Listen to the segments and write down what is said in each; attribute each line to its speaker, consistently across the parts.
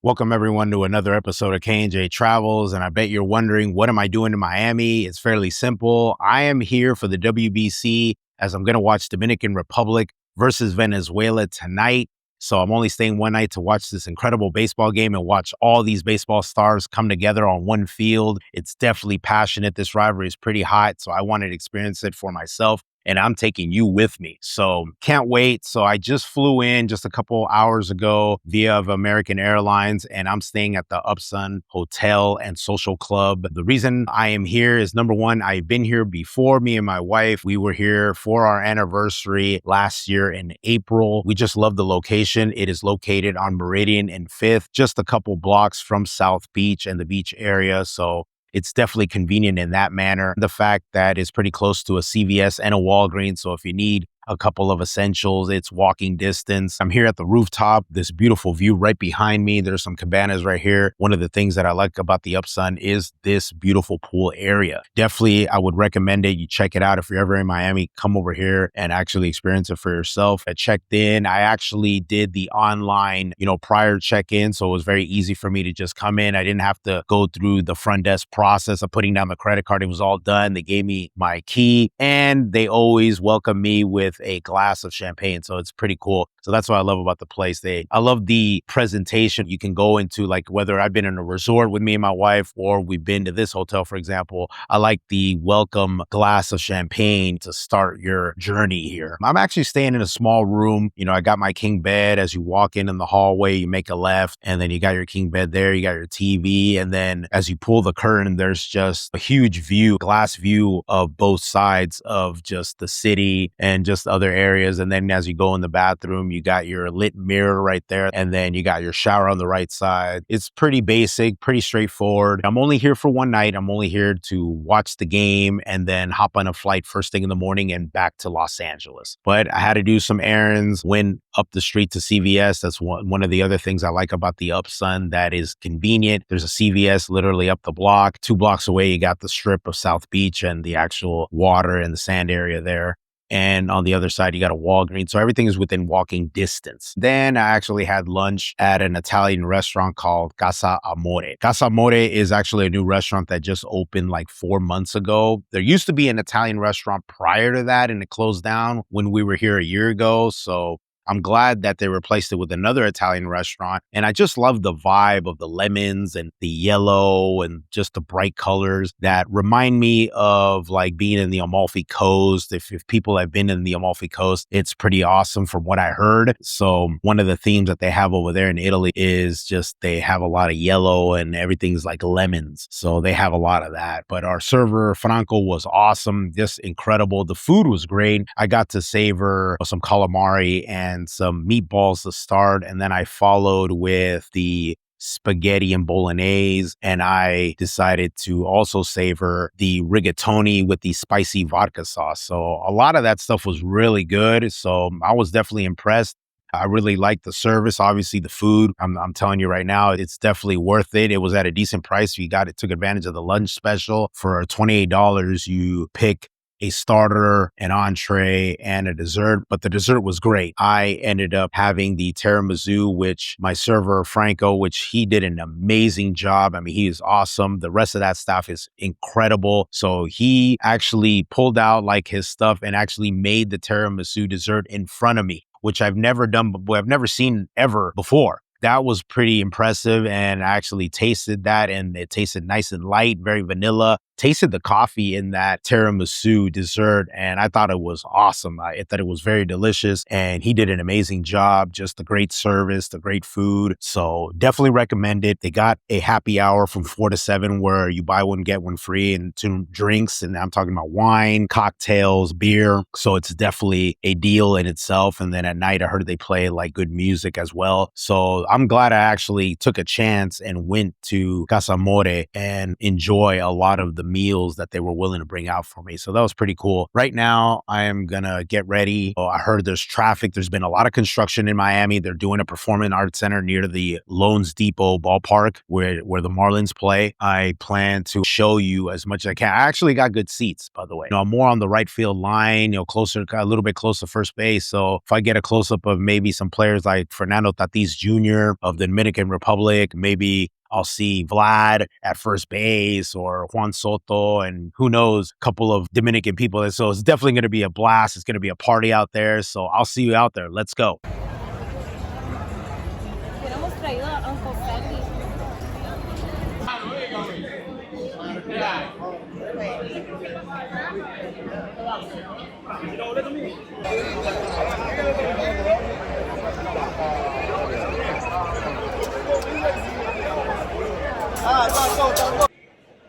Speaker 1: Welcome everyone to another episode of K&J Travels, and I bet you're wondering, what am I doing in Miami? It's fairly simple. I am here for the WBC as I'm going to watch Dominican Republic versus Venezuela tonight. So I'm only staying one night to watch this incredible baseball game and watch all these baseball stars come together on one field. It's definitely passionate. This rivalry is pretty hot, so I wanted to experience it for myself. And I'm taking you with me. So can't wait. So I just flew in just a couple hours ago via American Airlines, and I'm staying at the Upsun Hotel and Social Club. The reason I am here is, number one, I've been here before. Me and my wife, we were here for our anniversary last year in April. We just love the location. It is located on Meridian and 5th, just a couple blocks from South Beach and the beach area. So it's definitely convenient in that manner. The fact that it's pretty close to a CVS and a Walgreens. So if you need a couple of essentials, it's walking distance. I'm here at the Rooftop, this beautiful view right behind me. There's some cabanas right here. One of the things that I like about the Upsun is this beautiful pool area. Definitely, I would recommend it. You check it out. If you're ever in Miami, come over here and actually experience it for yourself. I checked in. I actually did the online, prior check-in. So it was very easy for me to just come in. I didn't have to go through the front desk process of putting down the credit card. It was all done. They gave me my key, and they always welcome me with a glass of champagne. So it's pretty cool. So that's what I love about the place. I love the presentation. You can go into, like, whether I've been in a resort with me and my wife, or we've been to this hotel, for example. I like the welcome glass of champagne to start your journey here. I'm actually staying in a small room. I got my king bed. As you walk in the hallway, you make a left, and then you got your king bed there. You got your TV. And then as you pull the curtain, there's just a huge view, glass view of both sides of just the city and just other areas. And then as you go in the bathroom, you got your lit mirror right there. And then you got your shower on the right side. It's pretty basic, pretty straightforward. I'm only here for one night. I'm only here to watch the game and then hop on a flight first thing in the morning and back to Los Angeles. But I had to do some errands, went up the street to CVS. That's one of the other things I like about the Upsun that is convenient. There's a CVS literally up the block. 2 blocks away, you got the strip of South Beach and the actual water and the sand area there. And on the other side, you got a Walgreens. So everything is within walking distance. Then I actually had lunch at an Italian restaurant called Casa Amore. Casa Amore is actually a new restaurant that just opened like 4 months ago. There used to be an Italian restaurant prior to that, and it closed down when we were here a year ago. So I'm glad that they replaced it with another Italian restaurant. And I just love the vibe of the lemons and the yellow and just the bright colors that remind me of like being in the Amalfi Coast. If people have been in the Amalfi Coast, it's pretty awesome from what I heard. So one of the themes that they have over there in Italy is just they have a lot of yellow and everything's like lemons. So they have a lot of that. But our server, Franco, was awesome, just incredible. The food was great. I got to savor some calamari and some meatballs to start. And then I followed with the spaghetti and bolognese. And I decided to also savor the rigatoni with the spicy vodka sauce. So a lot of that stuff was really good. So I was definitely impressed. I really liked the service. Obviously, the food, I'm telling you right now, it's definitely worth it. It was at a decent price. You took advantage of the lunch special. For $28, you pick a starter, an entree, and a dessert, but the dessert was great. I ended up having the tiramisu, which my server, Franco, which he did an amazing job. I mean, he is awesome. The rest of that staff is incredible. So he actually pulled out like his stuff and actually made the tiramisu dessert in front of me, which I've never done, but I've never seen ever before. That was pretty impressive, and I actually tasted that, and it tasted nice and light, very vanilla. Tasted the coffee in that tiramisu dessert, and I thought it was awesome. I thought it was very delicious, and he did an amazing job. Just the great service, the great food. So definitely recommend it. They got a happy hour from 4 to 7 where you buy one, get one free, and 2 drinks. And I'm talking about wine, cocktails, beer. So it's definitely a deal in itself. And then at night, I heard they play like good music as well. So I'm glad I actually took a chance and went to Casa Amore and enjoy a lot of the meals that they were willing to bring out for me. So that was pretty cool. Right now, I am going to get ready. Oh, I heard there's traffic. There's been a lot of construction in Miami. They're doing a performing arts center near the LoanDepot ballpark where the Marlins play. I plan to show you as much as I can. I actually got good seats, by the way. I'm more on the right field line, closer, a little bit close to first base. So if I get a close up of maybe some players like Fernando Tatis Jr. of the Dominican Republic, maybe I'll see Vlad at first base or Juan Soto and who knows, a couple of Dominican people. So it's definitely going to be a blast. It's going to be a party out there. So I'll see you out there. Let's go.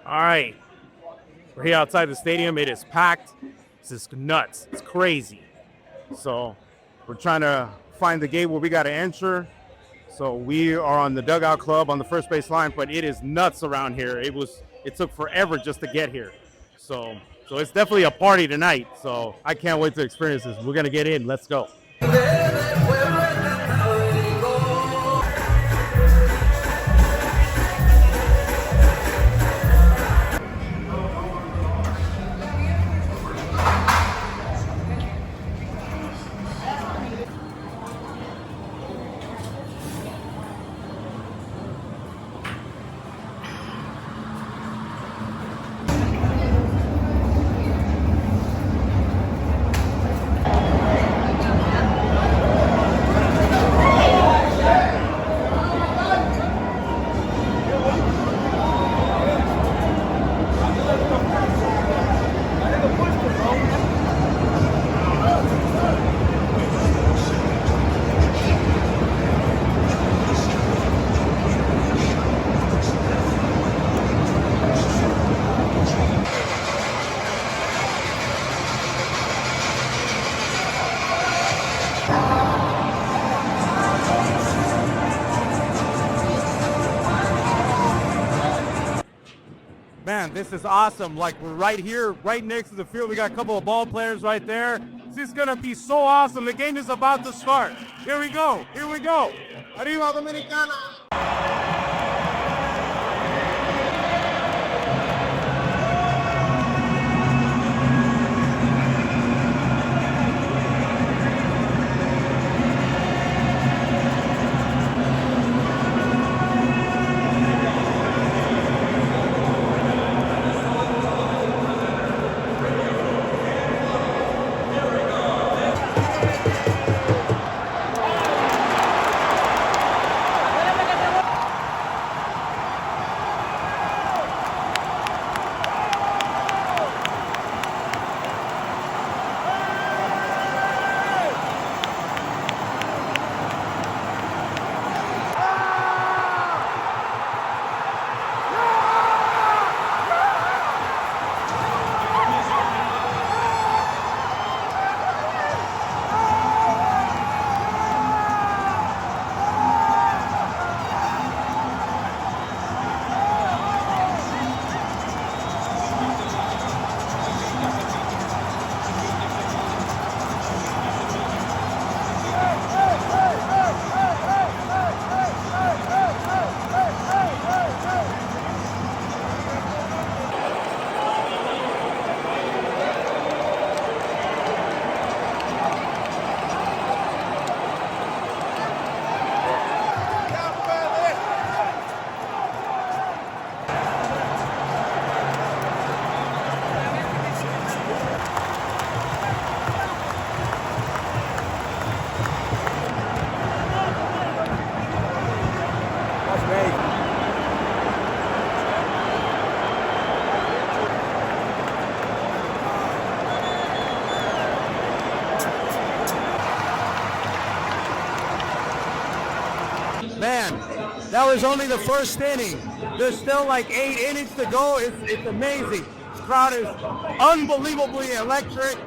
Speaker 2: All right, we're here outside the stadium. It is packed. This is nuts. It's crazy. So we're trying to find the gate where we got to enter. So we are on the dugout club on the first base line, but it is nuts around here. It took forever just to get here. So it's definitely a party tonight. So I can't wait to experience this. We're gonna get in. Let's go. Man, this is awesome. Like, we're right here, right next to the field. We got a couple of ball players right there. This is going to be so awesome. The game is about to start. Here we go. Here we go. Arriba Dominicana. Man, that was only the first inning. There's still like 8 innings to go. It's amazing. The crowd is unbelievably electric,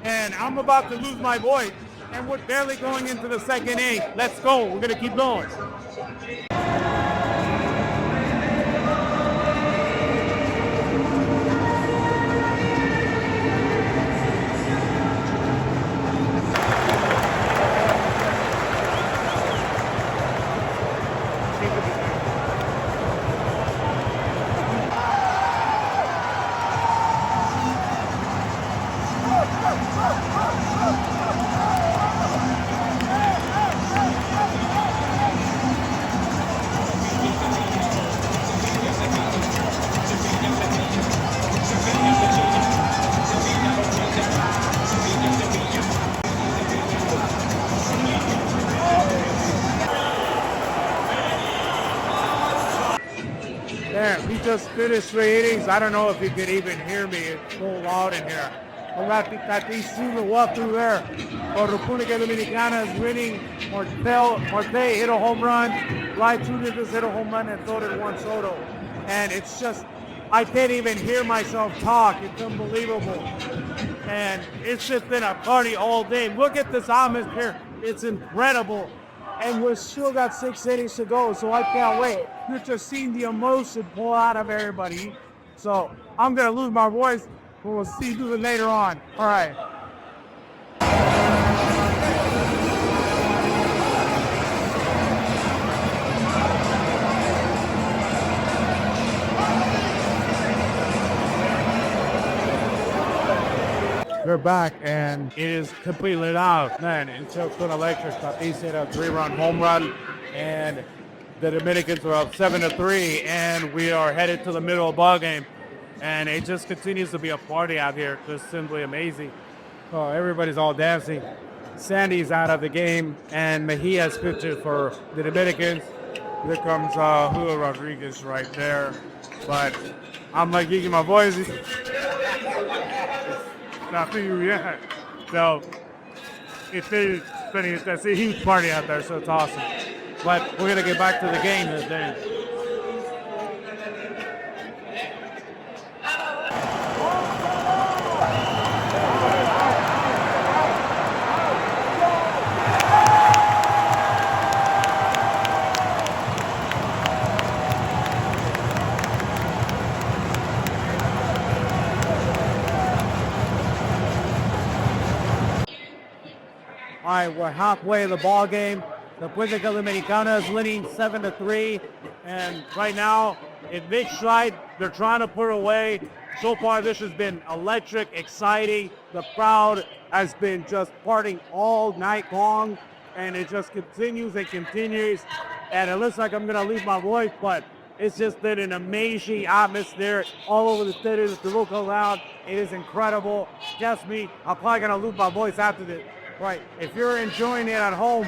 Speaker 2: and I'm about to lose my voice. And we're barely going into the second inning. Let's go. We're going to keep going. There, we just finished 3 innings. I don't know if you could even hear me. It's so loud in here. Tatísimo walk through there. For República Dominicana is winning. Marte hit a home run. Right Túnez hit a home run, and so did Juan Soto. And it's just, I can't even hear myself talk. It's unbelievable. And it's just been a party all day. Look at this atmosphere. It's incredible. And we've still got 6 innings to go, so I can't wait. You're just seeing the emotion pull out of everybody. So I'm going to lose my voice, but we'll see you later on. All right. We're back, and it is completely loud. Man, it's so electric. Tatis hit a 3-run home run, and the Dominicans are up 7-3, and we are headed to the middle of the ball game. And it just continues to be a party out here, just simply amazing. Oh, everybody's all dancing. Sandy's out of the game, and Mejia's pitching for the Dominicans. There comes Julio Rodriguez right there, but I'm like using my voice. Not for you yet. So it's a huge party out there, so it's awesome. But we're gonna get back to the game today. All right, we're halfway in the ball game. The República Dominicana is winning 7-3, and right now in mid-stride, they're trying to put away. So far, this has been electric, exciting. The crowd has been just partying all night long, and it just continues and continues. And it looks like I'm gonna lose my voice, but it's just been an amazing atmosphere all over the city. The local loud, it is incredible. Just me, I'm probably gonna lose my voice after this. Right, if you're enjoying it at home,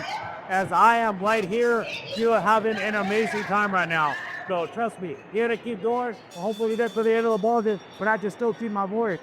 Speaker 2: as I am right here, you're having an amazing time right now. So trust me, here to keep going. Hopefully you're there for the end of the ball, but I just still see my voice.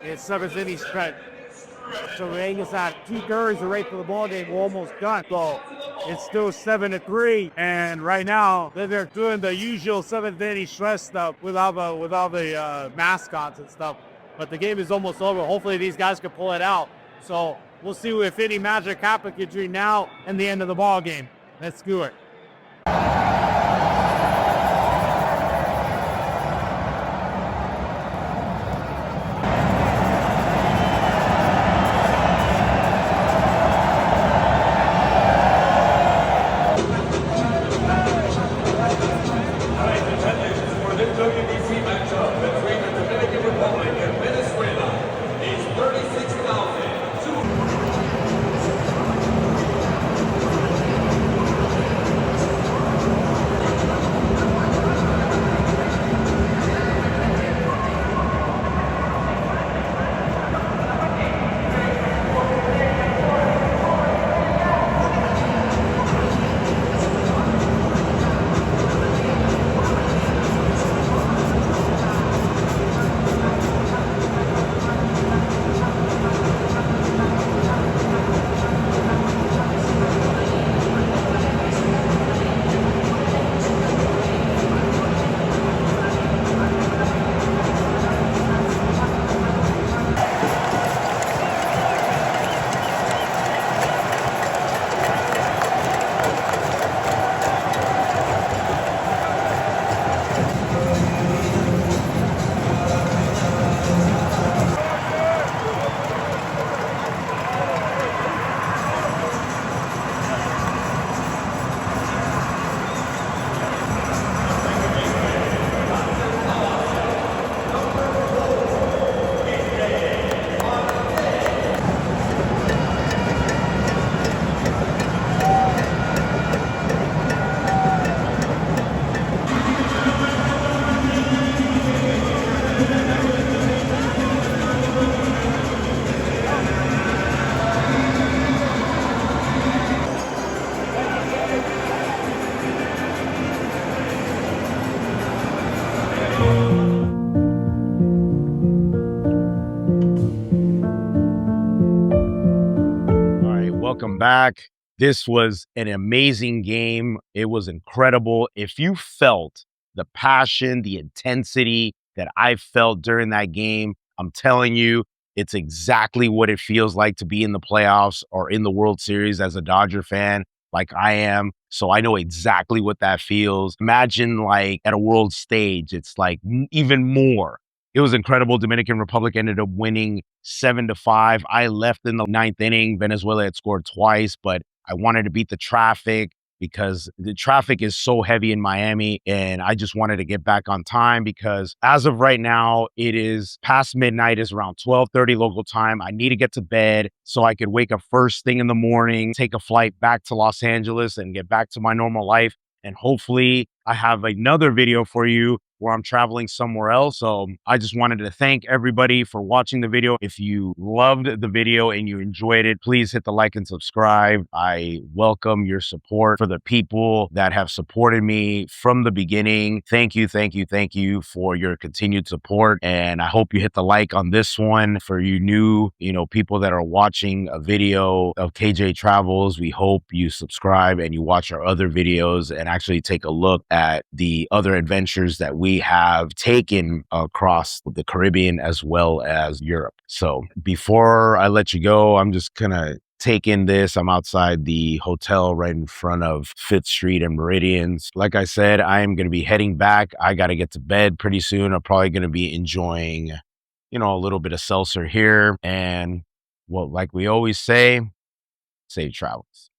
Speaker 2: It's 7th inning stretch. So the Angels had 2/3 the rate for the ball game. We're almost done. So it's still 7-3. And right now they're doing the usual 7th inning stretch stuff with all the mascots and stuff. But the game is almost over. Hopefully these guys can pull it out. So we'll see if any magic happens between now and the end of the ball game. Let's do it.
Speaker 3: WBC matchup between the Dominican Republic and Venezuela is 36,200.
Speaker 1: Welcome back. This was an amazing game. It was incredible. If you felt the passion, the intensity that I felt during that game, I'm telling you, it's exactly what it feels like to be in the playoffs or in the World Series as a Dodger fan, like I am. So I know exactly what that feels. Imagine like at a world stage, it's like even more. It was incredible. Dominican Republic ended up winning 7-5. I left in the ninth inning. Venezuela had scored twice, but I wanted to beat the traffic because the traffic is so heavy in Miami. And I just wanted to get back on time because as of right now, it is past midnight. It's around 12:30 local time. I need to get to bed so I could wake up first thing in the morning, take a flight back to Los Angeles and get back to my normal life. And hopefully I have another video for you where I'm traveling somewhere else. So I just wanted to thank everybody for watching the video. If you loved the video and you enjoyed it, please hit the like and subscribe. I welcome your support. For the people that have supported me from the beginning, thank you, thank you, thank you for your continued support. And I hope you hit the like on this one. For you new, people that are watching a video of KJ Travels, we hope you subscribe and you watch our other videos and actually take a look at the other adventures that we have taken across the Caribbean as well as Europe. So before I let you go, I'm just gonna take in this. I'm outside the hotel right in front of 5th Street and Meridians. Like I said, I am going to be heading back. I got to get to bed pretty soon. I'm probably going to be enjoying, a little bit of seltzer here. And like we always say, safe travels.